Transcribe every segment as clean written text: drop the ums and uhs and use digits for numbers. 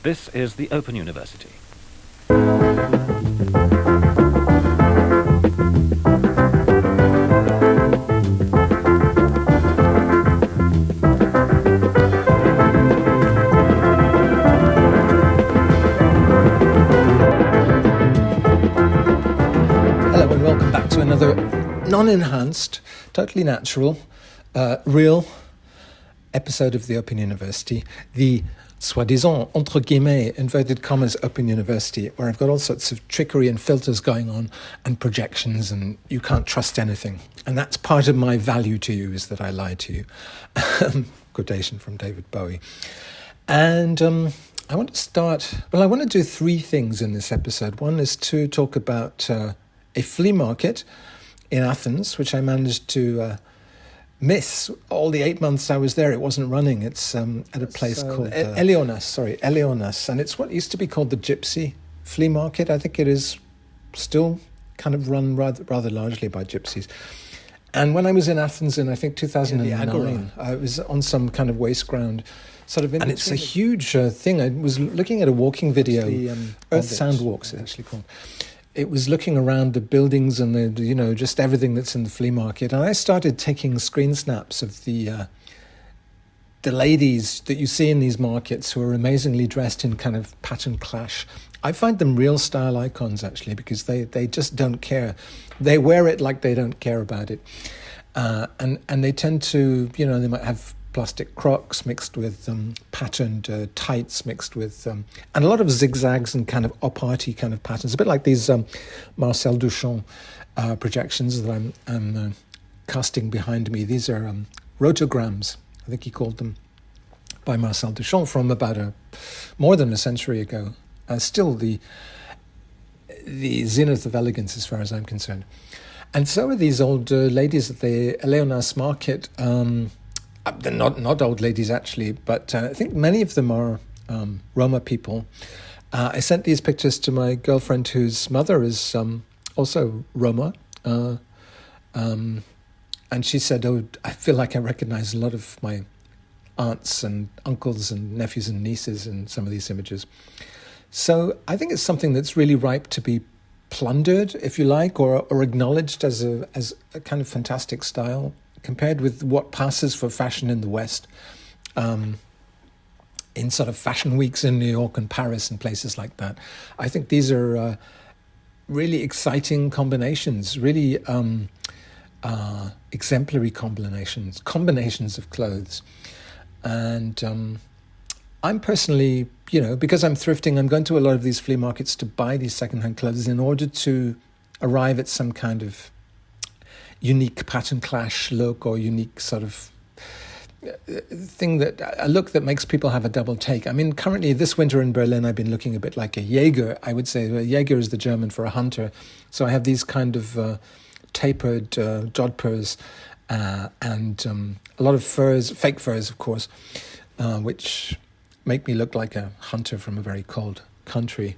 This is the Open University. Hello and welcome back to another non-enhanced, totally natural, real episode of the Open University, the soi-disant, entre guillemets, inverted commas, Open University, where I've got all sorts of trickery and filters going on and projections, and you can't trust anything. And that's part of my value to you, is that I lie to you. Quotation from David Bowie. And I want to do three things in this episode. One is to talk about a flea market in Athens, which I managed to miss. All the 8 months I was there, it wasn't running. It's at a place called Eleonas, and it's what used to be called the gypsy flea market. I think it is still kind of run rather largely by gypsies. And when I was in Athens in, I think, 2009, I was on some kind of waste ground, and it's a huge thing. I was looking at a walking video, Earth Sound Walks, it's actually called. It was looking around the buildings and just everything that's in the flea market. And I started taking screen snaps of the ladies that you see in these markets who are amazingly dressed in kind of pattern clash. I find them real style icons, actually, because they just don't care. They wear it like they don't care about it. And they tend to, they might have plastic Crocs mixed with patterned tights mixed with and a lot of zigzags and kind of op-arty kind of patterns, a bit like these Marcel Duchamp projections that I'm casting behind me. These are rotograms, I think he called them, by Marcel Duchamp from about more than a century ago. Still the zenith of elegance as far as I'm concerned. And so are these old ladies at the Eleonas market. They're not old ladies, actually, but I think many of them are Roma people. I sent these pictures to my girlfriend, whose mother is also Roma. And she said, I feel like I recognize a lot of my aunts and uncles and nephews and nieces in some of these images. So I think it's something that's really ripe to be plundered, if you like, or acknowledged as a kind of fantastic style, compared with what passes for fashion in the West, in sort of fashion weeks in New York and Paris and places like that. I think these are really exciting combinations, really exemplary combinations of clothes. And I'm personally, because I'm thrifting, I'm going to a lot of these flea markets to buy these secondhand clothes in order to arrive at some kind of unique pattern clash look, or unique sort of a look that makes people have a double take. I mean, currently this winter in Berlin, I've been looking a bit like a Jäger. I would say a Jäger is the German for a hunter. So I have these kind of tapered jodhpurs and a lot of furs, fake furs, of course, which make me look like a hunter from a very cold country.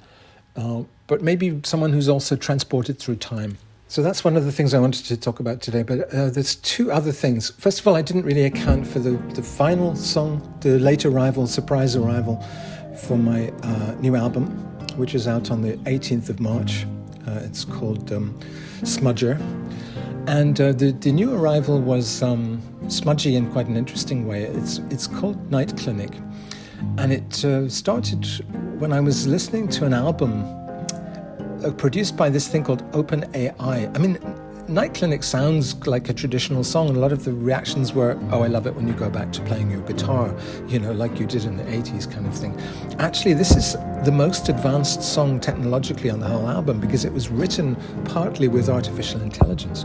But maybe someone who's also transported through time. So that's one of the things I wanted to talk about today, but there's two other things. First of all, I didn't really account for the final song, the late arrival, surprise arrival for my new album, which is out on the 18th of March. It's called Smudger. And the new arrival was smudgy in quite an interesting way. It's called Night Clinic. And it started when I was listening to an album produced by this thing called Open AI. I mean, Night Clinic sounds like a traditional song, and a lot of the reactions were, I love it when you go back to playing your guitar, like you did in the 80s kind of thing. Actually, this is the most advanced song technologically on the whole album, because it was written partly with artificial intelligence.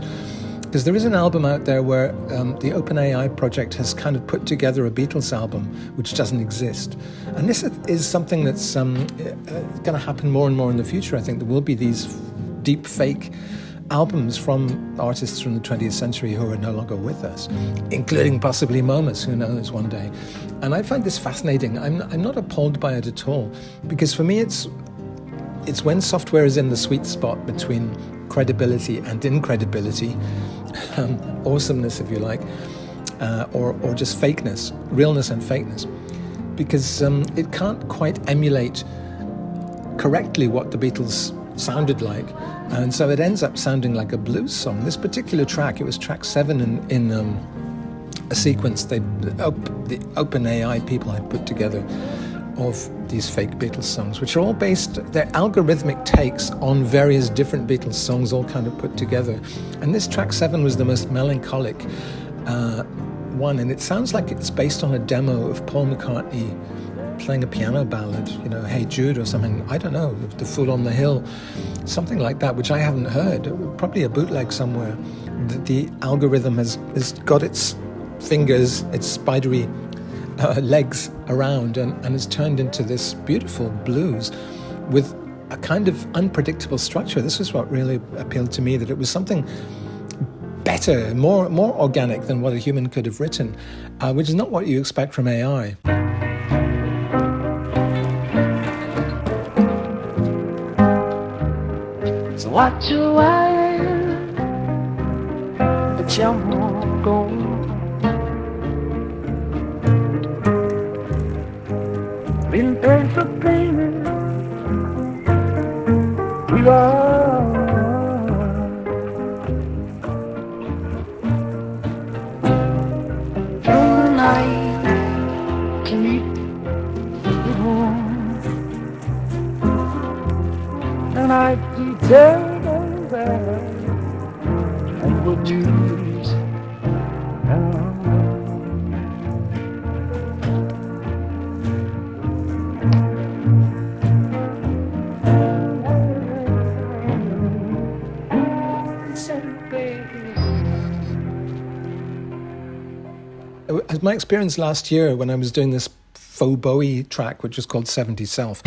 Because there is an album out there where the OpenAI project has kind of put together a Beatles album which doesn't exist. And this is something that's going to happen more and more in the future. I think there will be these deep fake albums from artists from the 20th century who are no longer with us, including possibly Momus, who knows, one day. And I find this fascinating. I'm not appalled by it at all, because for me it's when software is in the sweet spot between credibility and incredibility, awesomeness, if you like, or just fakeness, realness and fakeness. because it can't quite emulate correctly what the Beatles sounded like, and so it ends up sounding like a blues song. This particular track, it was track 7 in a sequence the OpenAI people had put together of these fake Beatles songs, which are all based, they're algorithmic takes on various different Beatles songs all kind of put together. And this track 7 was the most melancholic one, and it sounds like it's based on a demo of Paul McCartney playing a piano ballad, Hey Jude or something, I don't know, The Fool on the Hill, something like that, which I haven't heard, probably a bootleg somewhere. The algorithm has got its fingers, its spidery legs around, and it's turned into this beautiful blues with a kind of unpredictable structure. This was what really appealed to me, that it was something better, more organic than what a human could have written, which is not what you expect from AI. So what you are, but you won't go. Been paid for payment, we are. Tonight, can you get home? And I can tell them that and we'll choose. My experience last year when I was doing this faux Bowie track, which was called 70 Self.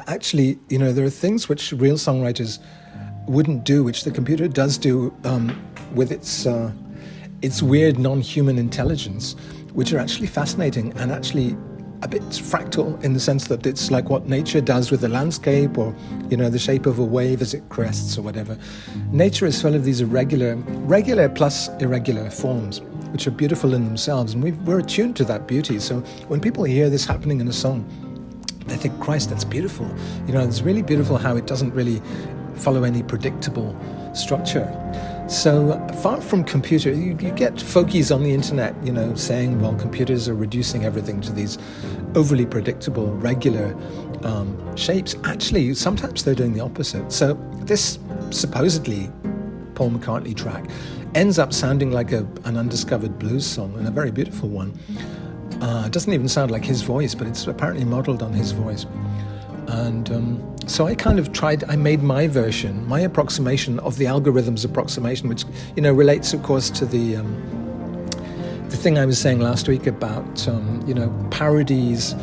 Actually, there are things which real songwriters wouldn't do, which the computer does do with its weird non-human intelligence, which are actually fascinating and actually a bit fractal in the sense that it's like what nature does with the landscape, or the shape of a wave as it crests or whatever. Nature is full of these regular plus irregular forms, which are beautiful in themselves, and we're attuned to that beauty. So when people hear this happening in a song, they think, Christ, that's beautiful. It's really beautiful how it doesn't really follow any predictable structure. So far from computer, you get folkies on the internet, saying, well, computers are reducing everything to these overly predictable, regular shapes. Actually, sometimes they're doing the opposite. So this supposedly Paul McCartney track ends up sounding like an undiscovered blues song, and a very beautiful one. It doesn't even sound like his voice, but it's apparently modeled on his voice. And so I kind of I made my version, my approximation of the algorithm's approximation, which, relates, of course, to the thing I was saying last week about, parodies.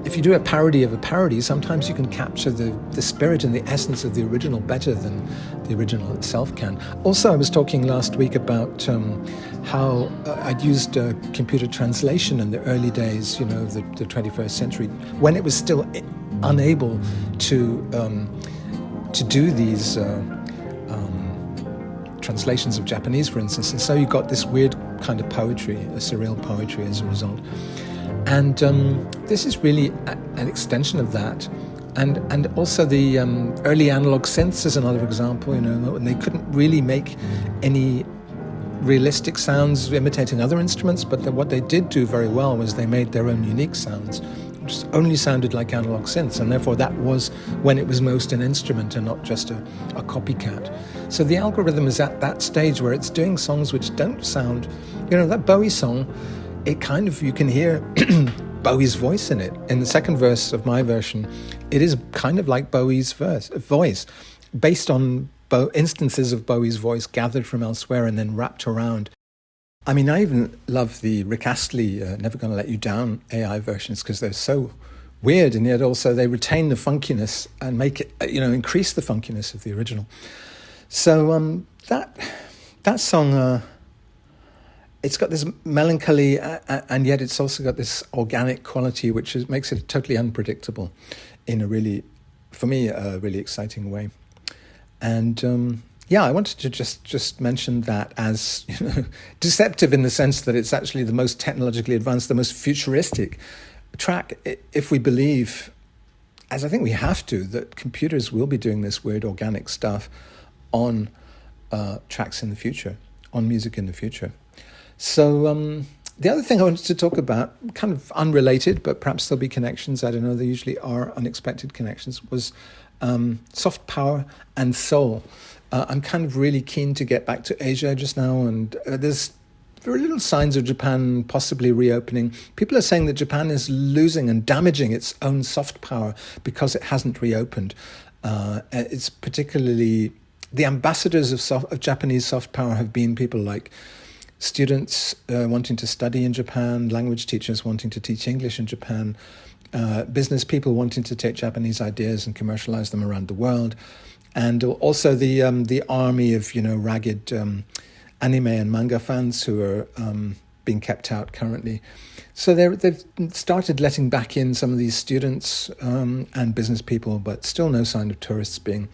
If you do a parody of a parody, sometimes you can capture the spirit and the essence of the original better than the original itself can. Also, I was talking last week about how I'd used computer translation in the early days, the 21st century, when it was still unable to do these translations of Japanese, for instance. And so you got this weird kind of poetry, a surreal poetry as a result. And this is really an extension of that. And also the early analog synths is another example, when they couldn't really make any realistic sounds imitating other instruments, but what they did do very well was they made their own unique sounds just only sounded like analog synths, and therefore that was when it was most an instrument and not just a copycat. So the algorithm is at that stage where it's doing songs which don't sound, that Bowie song, it kind of, you can hear Bowie's voice in it. In the second verse of my version, it is kind of like Bowie's voice, based on instances of Bowie's voice gathered from elsewhere and then wrapped around. I mean, I even love the Rick Astley Never Gonna Let You Down AI versions because they're so weird, and yet also they retain the funkiness and make it, increase the funkiness of the original. So that song, it's got this melancholy, and yet it's also got this organic quality, which makes it totally unpredictable in a really, for me, a really exciting way. And I wanted to just mention that as deceptive in the sense that it's actually the most technologically advanced, the most futuristic track, if we believe, as I think we have to, that computers will be doing this weird organic stuff on tracks in the future, on music in the future. So the other thing I wanted to talk about, kind of unrelated, but perhaps there'll be connections, I don't know, there usually are unexpected connections, was soft power and soul. I'm kind of really keen to get back to Asia just now, and there's very little signs of Japan possibly reopening. People are saying that Japan is losing and damaging its own soft power because it hasn't reopened. It's particularly, the ambassadors of Japanese soft power have been people like students wanting to study in Japan, language teachers wanting to teach English in Japan, business people wanting to take Japanese ideas and commercialize them around the world, and also the army of ragged anime and manga fans who are being kept out currently. So they've started letting back in some of these students and business people, but still no sign of tourists being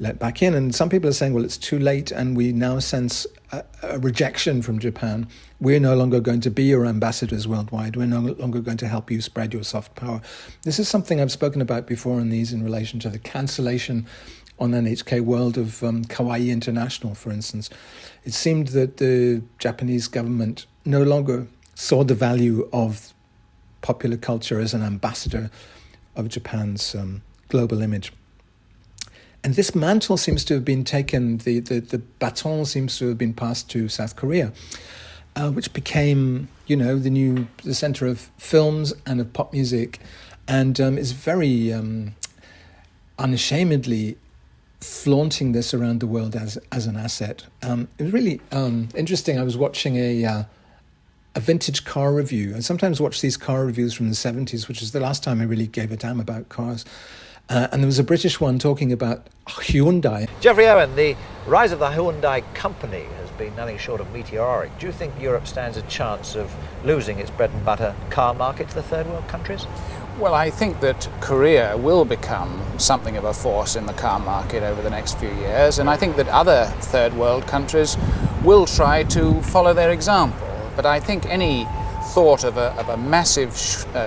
let back in. And some people are saying, well, it's too late, and we now sense a rejection from Japan. We're no longer going to be your ambassadors worldwide. We're no longer going to help you spread your soft power. This is something I've spoken about before in relation to the cancellation on NHK World of Kawaii International, for instance. It seemed that the Japanese government no longer saw the value of popular culture as an ambassador of Japan's global image. And this mantle seems to have been taken, the baton seems to have been passed to South Korea, which became, the center of films and of pop music, and is very unashamedly flaunting this around the world as an asset. It was really interesting. I was watching a vintage car review. I sometimes watch these car reviews from the 70s, which is the last time I really gave a damn about cars. And there was a British one talking about Hyundai. Geoffrey Owen, the rise of the Hyundai company has been nothing short of meteoric. Do you think Europe stands a chance of losing its bread and butter car market to the third world countries? Well, I think that Korea will become something of a force in the car market over the next few years, and I think that other third world countries will try to follow their example. But I think any thought of a massive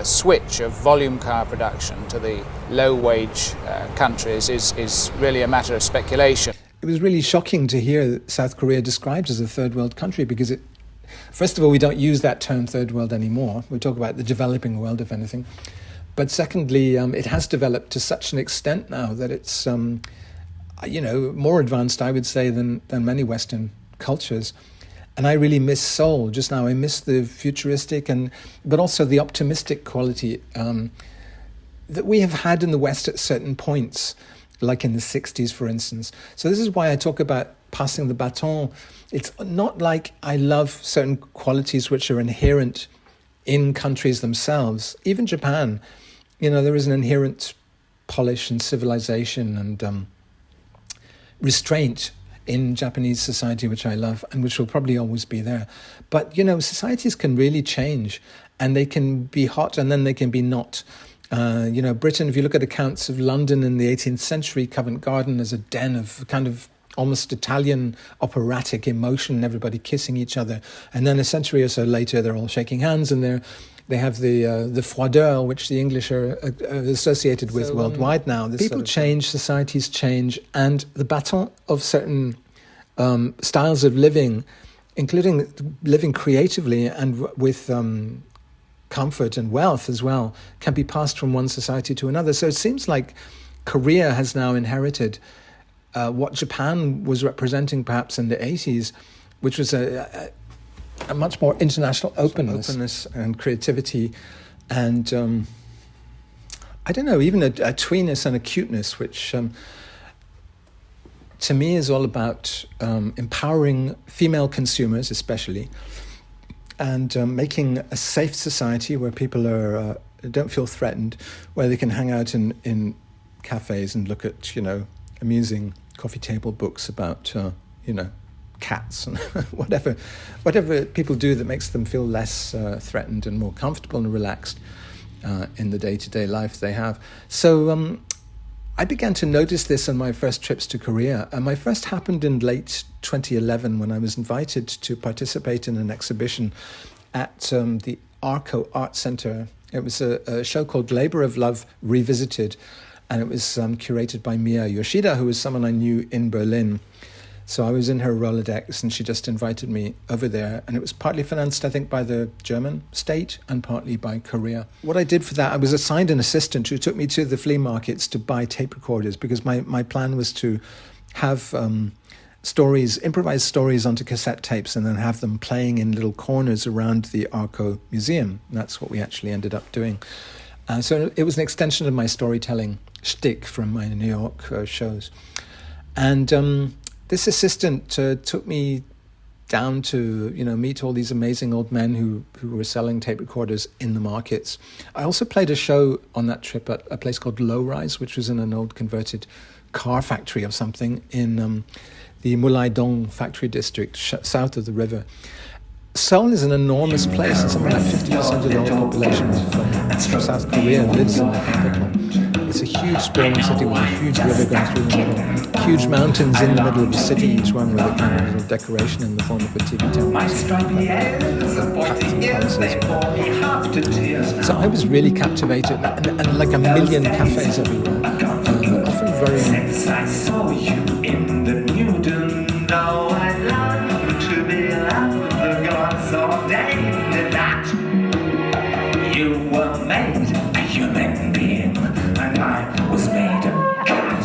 switch of volume car production to the low-wage countries is really a matter of speculation. It was really shocking to hear South Korea described as a third world country because first of all, we don't use that term third world anymore. We talk about the developing world, if anything. But secondly, it has developed to such an extent now that it's, more advanced, I would say, than many Western cultures. And I really miss Seoul just now. I miss the futuristic but also the optimistic quality that we have had in the West at certain points, like in the 60s, for instance. So this is why I talk about passing the baton. It's not like I love certain qualities which are inherent in countries themselves. Even Japan, there is an inherent polish and civilization and restraint in Japanese society, which I love and which will probably always be there. But, societies can really change, and they can be hot and then they can be not. Britain, if you look at accounts of London in the 18th century, Covent Garden as a den of kind of almost Italian operatic emotion, everybody kissing each other. And then a century or so later, they're all shaking hands, and they have the froideur, which the English are associated with worldwide now. People change, societies change, and the baton of certain styles of living, including living creatively and with comfort and wealth as well can be passed from one society to another. So it seems like Korea has now inherited what Japan was representing perhaps in the 80s, which was a much more international openness and creativity and I don't know, even a tweeness and a cuteness, which to me is all about empowering female consumers especially, and making a safe society where people don't feel threatened, where they can hang out in cafes and look at, amusing coffee table books about, cats and whatever people do that makes them feel less threatened and more comfortable and relaxed in the day-to-day life they have. So I began to notice this on my first trips to Korea. My first happened in late 2011 when I was invited to participate in an exhibition at the Arco Art Center. It was a show called Labor of Love Revisited, and it was curated by Mia Yoshida, who was someone I knew in Berlin. So I was in her Rolodex, and she just invited me over there. And it was partly financed, I think, by the German state and partly by Korea. What I did for that, I was assigned an assistant who took me to the flea markets to buy tape recorders, because my plan was to have improvised stories onto cassette tapes and then have them playing in little corners around the Arco Museum. And that's what we actually ended up doing. So it was an extension of my storytelling shtick from my New York shows. And this assistant took me down to, meet all these amazing old men who were selling tape recorders in the markets. I also played a show on that trip at a place called Low Rise, which was in an old converted car factory or something in the Mulaidong factory district, south of the river. Seoul is an enormous place, and something like 50% of the whole population of South Korea lives in the capital. It's a huge sprawling city with a huge river going through the middle, huge mountains in the middle of the city, each one with a kind of little decoration in the form of a TV tower. So I was really captivated, and like a million cafes everywhere, often very... Since I saw you in the nude, now I long to be loved the gods ordained that you were made a human being, and I was made a cat.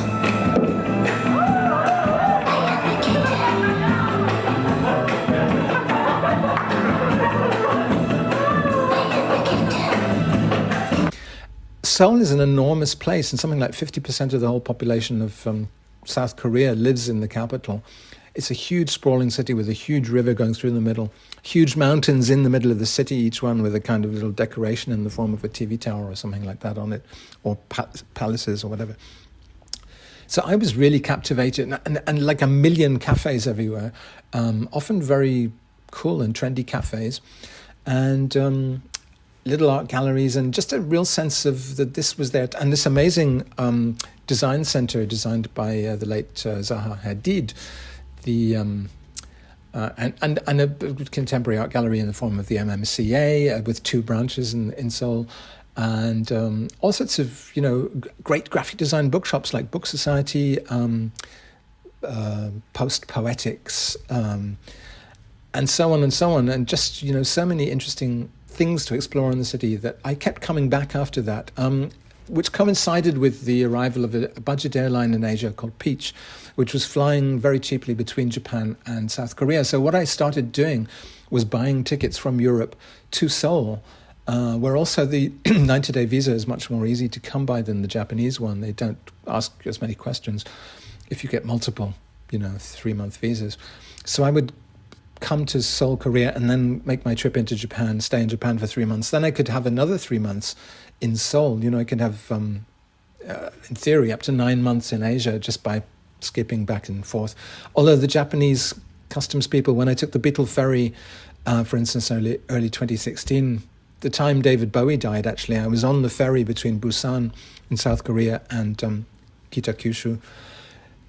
Seoul is an enormous place, and something like 50% of the whole population of South Korea lives in the capital. It's a huge sprawling city with a huge river going through the middle, huge mountains in the middle of the city, each one with a kind of little decoration in the form of a TV tower or something like that on it, or palaces or whatever. So I was really captivated, and like a million cafes everywhere, often very cool and trendy cafes, and little art galleries, and just a real sense of that this was there. And this amazing design center designed by the late Zaha Hadid, and a contemporary art gallery in the form of the MMCA with 2 branches in Seoul, and all sorts of great graphic design bookshops like Book Society, Post Poetics, and so on, and just so many interesting things to explore in the city that I kept coming back after that, which coincided with the arrival of a budget airline in Asia called Peach, which was flying very cheaply between Japan and South Korea. So what I started doing was buying tickets from Europe to Seoul, where also the 90-day visa is much more easy to come by than the Japanese one. They don't ask as many questions if you get multiple, 3-month visas. So I would come to Seoul, Korea, and then make my trip into Japan, stay in Japan for 3 months. Then I could have another 3 months in Seoul. I could have, in theory, up to 9 months in Asia just by skipping back and forth. Although the Japanese customs people, when I took the Beetle ferry, for instance, early 2016, the time David Bowie died, actually, I was on the ferry between Busan in South Korea and Kitakyushu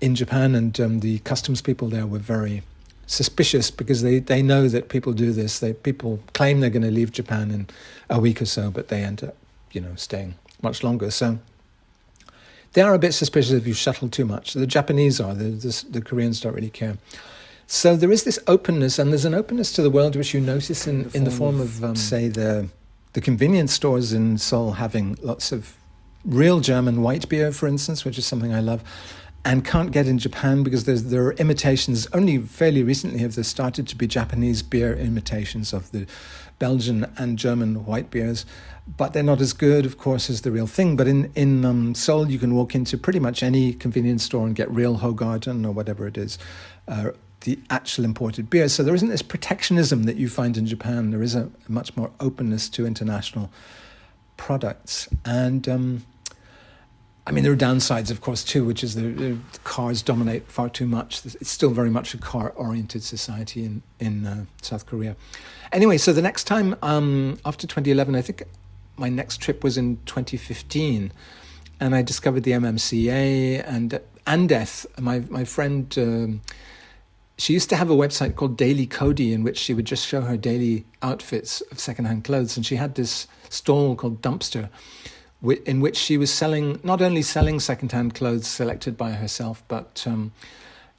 in Japan, and the customs people there were very suspicious because they know that people do this. People claim they're going to leave Japan in a week or so, but they end up, staying much longer. So they are a bit suspicious if you shuttle too much. The Japanese are. The Koreans don't really care. So there is this openness, and there's an openness to the world which you notice in the form of say, the the convenience stores in Seoul having lots of real German white beer, for instance, which is something I love, and can't get in Japan because there are imitations. Only fairly recently have there started to be Japanese beer imitations of the Belgian and German white beers, but they're not as good, of course, as the real thing. But in Seoul, you can walk into pretty much any convenience store and get real Hoegaarden or whatever it is, the actual imported beer. So there isn't this protectionism that you find in Japan. There is a much more openness to international products. And I mean, there are downsides, of course, too, which is the cars dominate far too much. It's still very much a car-oriented society in South Korea. Anyway, so the next time, after 2011, I think my next trip was in 2015, and I discovered the MMCA and Andeth, my friend. She used to have a website called Daily Cody, in which she would just show her daily outfits of secondhand clothes, and she had this stall called Dumpster, in which she was not only selling secondhand clothes selected by herself, but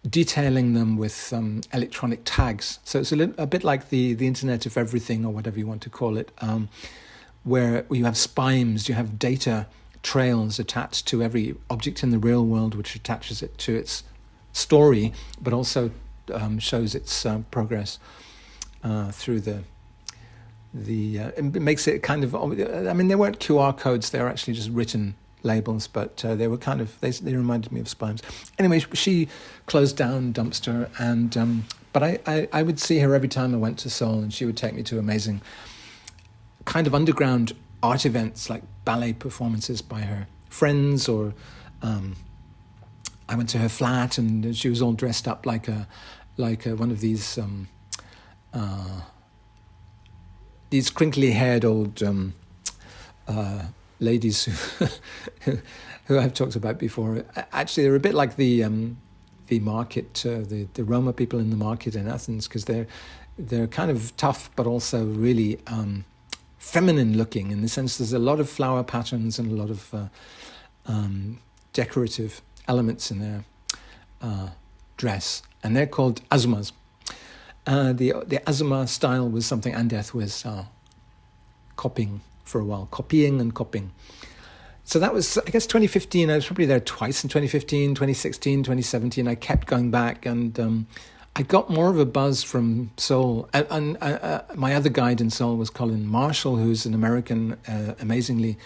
detailing them with electronic tags. So it's a bit like the Internet of Everything, or whatever you want to call it, where you have spimes, you have data trails attached to every object in the real world, which attaches it to its story, but also shows its progress through it makes it kind of, I mean, they weren't QR codes, they were actually just written labels, but they were kind of, they reminded me of spimes. Anyway, she closed down Dumpster, and but I would see her every time I went to Seoul, and she would take me to amazing kind of underground art events, like ballet performances by her friends, or I went to her flat, and she was all dressed up like one of these crinkly-haired old ladies who I've talked about before. Actually, they're a bit like the market, the Roma people in the market in Athens, because they're kind of tough, but also really feminine-looking, in the sense there's a lot of flower patterns and a lot of decorative elements in their dress, and they're called azumas. The Azuma style was something Andeth was copying for a while, copying and copying. So that was, I guess, 2015. I was probably there twice, in 2015, 2016, 2017. I kept going back, and I got more of a buzz from Seoul. And my other guide in Seoul was Colin Marshall, who's an American, amazingly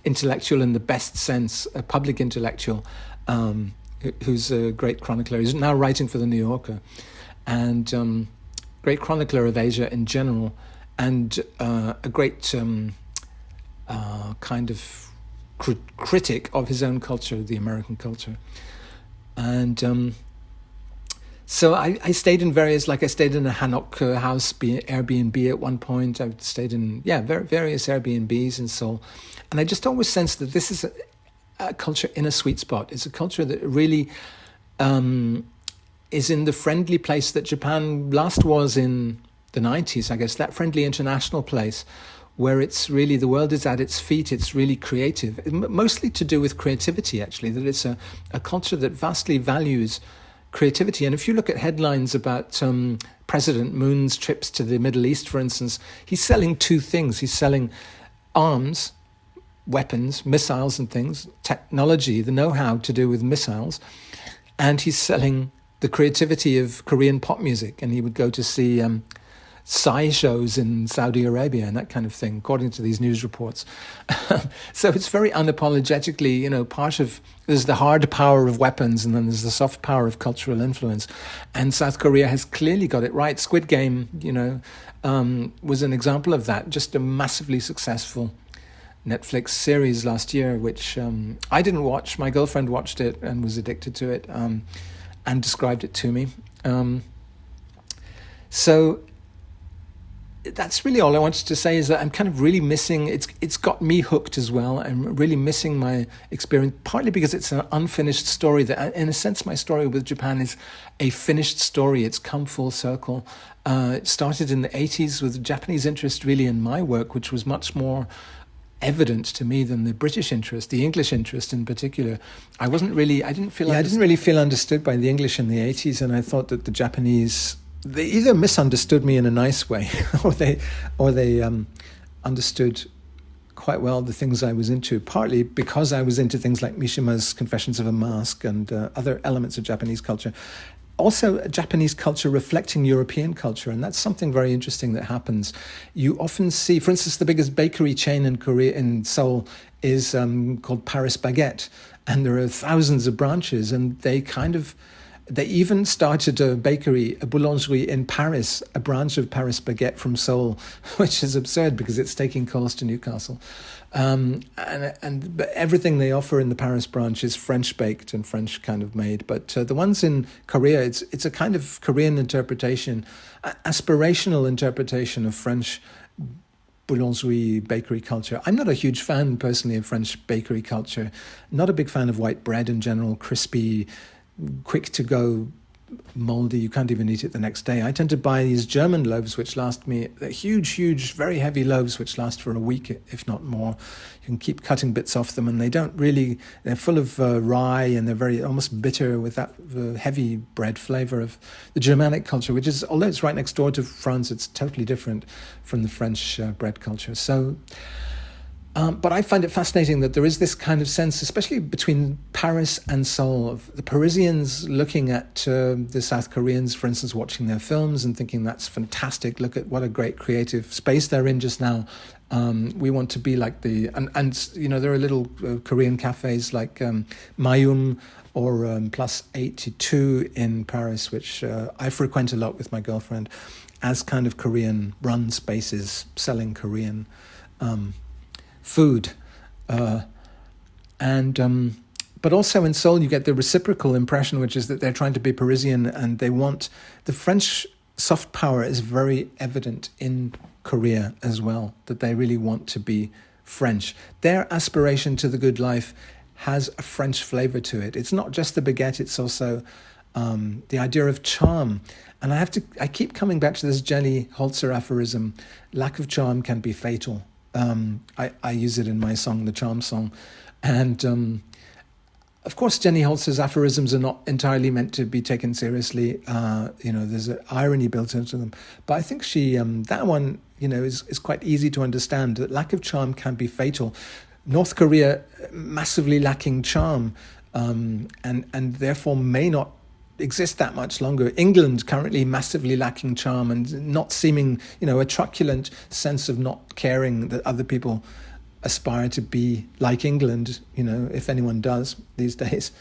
intellectual in the best sense, a public intellectual, who's a great chronicler. He's now writing for The New Yorker. And great chronicler of Asia in general, and a great kind of critic of his own culture, the American culture. And so I stayed in various, like I stayed in a Hanok house, Airbnb at one point. I stayed in, various Airbnbs in Seoul. And I just always sensed that this is a culture in a sweet spot. It's a culture that really is in the friendly place that Japan last was in the 90s, I guess, that friendly international place where it's really, the world is at its feet, it's really creative, mostly to do with creativity, actually, that it's a culture that vastly values creativity. And if you look at headlines about President Moon's trips to the Middle East, for instance, he's selling two things. He's selling arms, weapons, missiles and things, technology, the know-how to do with missiles, and he's selling the creativity of Korean pop music, and he would go to see Psy shows in Saudi Arabia and that kind of thing, according to these news reports. So it's very unapologetically, part of, there's the hard power of weapons, and then there's the soft power of cultural influence. And South Korea has clearly got it right. Squid Game, was an example of that, just a massively successful Netflix series last year, which I didn't watch. My girlfriend watched it and was addicted to it. And described it to me. So that's really all I wanted to say, is that I'm kind of really missing, it's got me hooked as well. I'm really missing my experience, partly because it's an unfinished story. That, in a sense, my story with Japan is a finished story. It's come full circle. It started in the 80s with Japanese interest really in my work, which was much more evident to me than the British interest, the English interest in particular. I didn't really feel understood by the English in the 80s, and I thought that the Japanese, they either misunderstood me in a nice way, or they understood quite well the things I was into, partly because I was into things like Mishima's Confessions of a Mask and other elements of Japanese culture. Also, Japanese culture reflecting European culture, and that's something very interesting that happens. You often see, for instance, the biggest bakery chain in Korea, in Seoul, is called Paris Baguette, and there are thousands of branches, and they even started a bakery, a boulangerie in Paris, a branch of Paris Baguette from Seoul, which is absurd because it's taking coals to Newcastle. But everything they offer in the Paris branch is French baked and French kind of made. But the ones in Korea, it's a kind of Korean interpretation, aspirational interpretation of French boulangerie bakery culture. I'm not a huge fan personally of French bakery culture. Not a big fan of white bread in general, crispy, quick to go, moldy, you can't even eat it the next day. I tend to buy these German loaves which last me, huge, very heavy loaves which last for a week, if not more. You can keep cutting bits off them, and they're full of rye, and they're very almost bitter with that heavy bread flavor of the Germanic culture, which is, although it's right next door to France, it's totally different from the French bread culture. So but I find it fascinating that there is this kind of sense, especially between Paris and Seoul, of the Parisians looking at the South Koreans, for instance, watching their films and thinking that's fantastic. Look at what a great creative space they're in just now. We want to be like and you know, there are little Korean cafes like Mayum or Plus 82 in Paris, which I frequent a lot with my girlfriend, as kind of Korean run spaces selling Korean food, but also in Seoul you get the reciprocal impression, which is that they're trying to be Parisian, and they want the French soft power is very evident in Korea as well, that they really want to be French. Their aspiration to the good life has a French flavor to it. It's not just the baguette, it's also the idea of charm. And I keep coming back to this Jenny Holzer aphorism: lack of charm can be fatal. I use it in my song, the Charm Song. And of course, Jenny Holz's aphorisms are not entirely meant to be taken seriously. There's an irony built into them. But I think that one, is quite easy to understand, that lack of charm can be fatal. North Korea, massively lacking charm, and therefore may not exist that much longer. England currently massively lacking charm and not seeming, a truculent sense of not caring that other people aspire to be like England, if anyone does these days.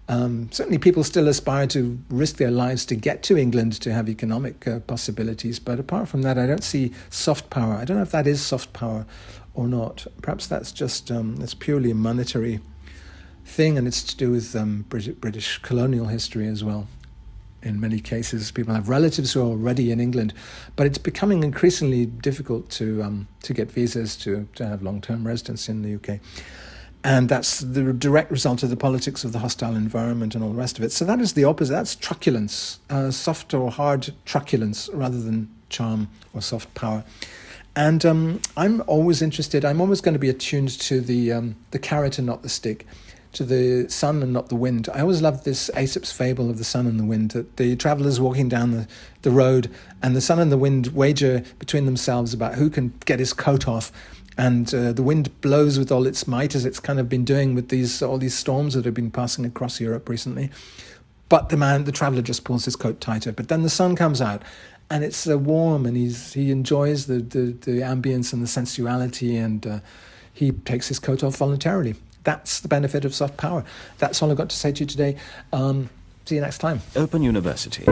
Certainly people still aspire to risk their lives to get to England to have economic possibilities. But apart from that, I don't see soft power. I don't know if that is soft power or not. Perhaps that's just, it's purely a monetary thing, and it's to do with British colonial history as well. In many cases, people have relatives who are already in England, but it's becoming increasingly difficult to get visas to have long-term residence in the UK. And that's the direct result of the politics of the hostile environment and all the rest of it. So that is the opposite. That's truculence, soft or hard truculence, rather than charm or soft power. And I'm always interested, I'm always going to be attuned to the carrot and not the stick, to the sun and not the wind. I always loved this Aesop's fable of the sun and the wind, that the travellers walking down the road, and the sun and the wind wager between themselves about who can get his coat off. And the wind blows with all its might, as it's kind of been doing with all these storms that have been passing across Europe recently. But the traveller just pulls his coat tighter. But then the sun comes out, and it's warm, and he enjoys the ambience and the sensuality, and he takes his coat off voluntarily. That's the benefit of soft power. That's all I've got to say to you today. See you next time. Open University.